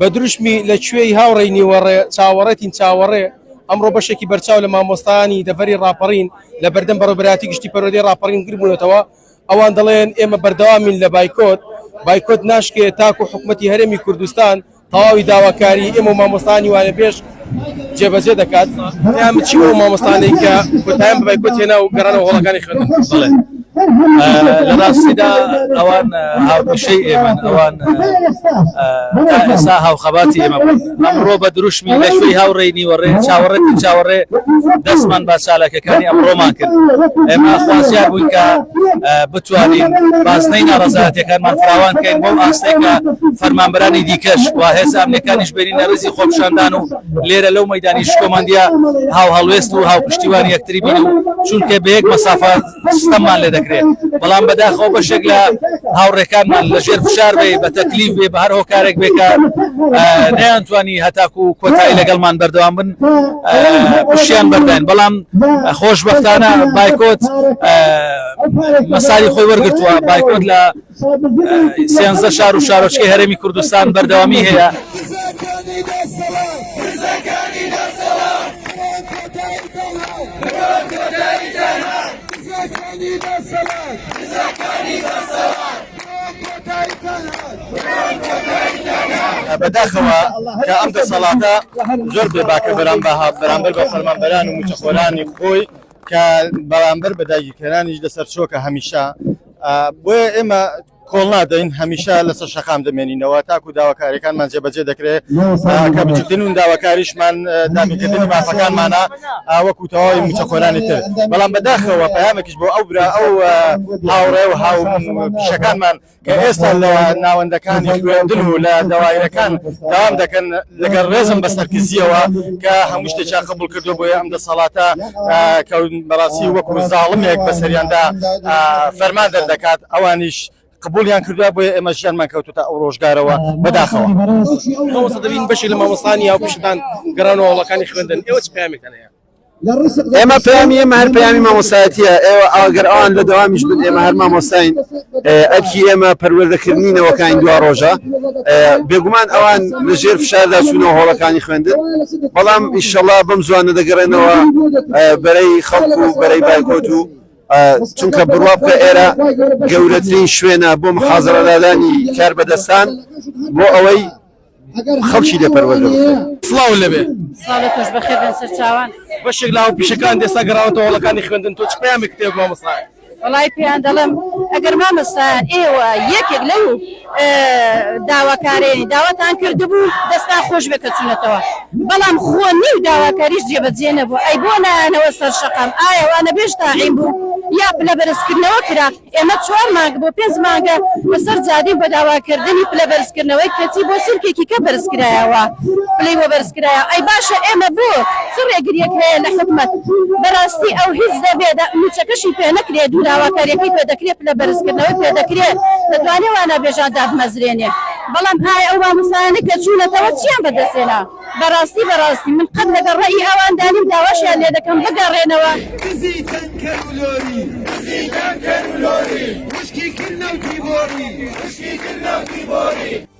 بەدروشمی لە کوێی هاوڕێی نیوەڕێ چاوەڕێتین چاوەڕێ ئەمڕۆ بەشێکی بەرچاو لە مامۆستانی دەڤەری ڕاپەڕین لە بەردەم بەڕێوەبەرایەتی گشتی پەروەردەی ڕاپەڕین گربوونەتەوە ئەوان دەڵێن ئێمە بەردەوامین لە بایکۆت ناشکێت تاکو حکوومەتی هەرێمی کوردستان تەواوی داواکاری ئێمە و مامۆستانی وانە پێش جێبەجێ دەکات چی ئەو مامۆستانەی کە کۆتاییان بە بایکۆت هێنا و گەڕانەوە هەوڵەکانی خوێندن لە ڕاستیدا ئەوان هاوپشەی ئێمەن ئەوان تا ئێستا هاوخەباتی ئێمە بوون ئەمڕۆ بە دروشمی لە شوێی هاوڕێی نیوەڕێ چاوەڕێ دەستمان با چالاکەکانی ئەمڕۆمان کرد ئێمە خوازیار بووین کە بتوانین بازنەی ناڕەزایەتیەکانمان فراوان بکەین بۆ ئاستەی کە فەرمانبەرانی دیکەش وا هێز ئەمنیەکانیش بێنینە ڕێزی خۆپیشاندان و لێرە لەو مەیدانی شکۆمەندیە هاو هەڵوێست و هاوپشتیوانی یەکتری بین و چونکە بە یەک مەسافە سیستەممان لێ دەکرێت بەڵام بەداخەوە بەشێک لە هاوڕێکانمان لەژێر فشار بێ بە تەکلیف بێ بە هەر هۆکارێک بێ کە نەیانتوانی هەتاکو و کۆتایی لەگەڵمان بەردەوام بن پشیان بەرداین بەڵام خۆشبەختانە بایکۆت مەساری خۆی وەرگرتووە بایکۆت لە 13 شار و شارۆچکەی هەرێمی کوردستان بەردەوامی هەیە بەداخەوە کە ئەم دەسەڵاتە زۆر بێباکە بەرامبەر بە فەرمانبەران و موچەخۆرانی خۆی کە بەرامبەر بە داگیرکەرانیش لەسەر چۆکە هەمیشە بۆیە ئێمە کۆڵ نادەین هەمیشە لەسەر شەقام دەمێنینەوە تاکو داواکاریەکانمان جێبەجێ دەکرێت کە بچووترین و داواکاریشمان دابینکردنی مافەکانمانە وەکو تەواوی موچەخۆرانی تر بەڵام بەداخەوە پەیامێکیش بۆ ئەو برا ئەو هاوڕێ و هاوپیشەکانمان کە ئێستا لە ناوەندەکانی خوێندن و لە داوایەکان داوام دەکەن لەگەڵ ڕێزم بەسەرکردیەوە کە هەموو شتێکیان قبول کردو بۆیە ئەم دەسەڵاتە کە بەڕاستی وەکو زاڵمێک بەسەریاندا فەرمان دەردەکات ئەوانیش قبولیان کردووە بۆیە ئێمە ژیانمان کەوتوتە ئەو ڕۆژگارەوە بەداخەوە دەبین بەشی لە مامۆستانی هاوپشتان گەڕانەوە هەوڵەکانی خوێندن ئێوە چ پەیامێکتان هەیە ئێمە پەیامی ئێمە هەر پەیامی مامۆستایەتیە ئێوە ئەگەر ئەوان لە دەوامیش بن ئێمە هەر مامۆستاین ئەرکی ئێمە پەروەردەکردنینەوەکانی دوا ڕۆژە بێگومان ئەوان لەژێر فشاردا چوونەوە هەوڵەکانی خوێندن بەڵام ئینشەڵا بەم زوانە دەگەڕێنەوە بەرەی خەڵک و بەرەی بایکۆت و چونکە بڕوا بکە ئێرە گەورەترین شوێنە بۆ محازەرەدادانی کاربەدەستان بۆ ئەوەی خەڵکی لێپەروەردە سڵاو لەبێ ساڵێکش بەخێر بن سەر چاوان بەشێک لە هاوپیشەکان دێستا گەڕاوەتەوە هەوڵەکانی خوێندن تۆ چ پەیامێک دێ بۆ مامۆستایان وڵای پێیان دەڵێم ئەگەر مامۆستایان ئێوە یەکێک لەو داواکارێنی داواتان کردبوو دەستان خۆش بێ کە چوونەتەوە بەڵام خۆ نیو داواکاریش جێبەجێ نەبوو ئەی بۆ نایانەوە سەر شەقام ئایا وانە بێش تاعین بوو یا پلە بەرزکردنەوە کرا ئێمە 4 مانگ بۆ 5 مانگە بەسەر جادی بە داواکردنی پلە بەرزکردنەوەی کەچی بۆ سلکێکی کە بەرزکرایەوە پلەی بۆ بەرزکرایە ئەی باشە ئێمە بۆ چ ڕێگریەک هەیە لە حکومەت بەڕاستی ئەو هیچ دەبێت موچەکەشی پێ نەکرێت دوو داواکاریەکەی پێ دەکرێت پلە بەرزکردنەوەی پێ دەکرێت دەتوانێت وانە بێژان دادمەزرێنێ بەڵام ئایا ئەو مامۆستایانە کە چوونەتەوە چیان بەدەستێنا بەڕاستی من قەت لەگەڵ ڕێی ئەوان دانیم داواشیان لێ دەکەم بگەڕێنەوە وشکی کردنەوتی بۆری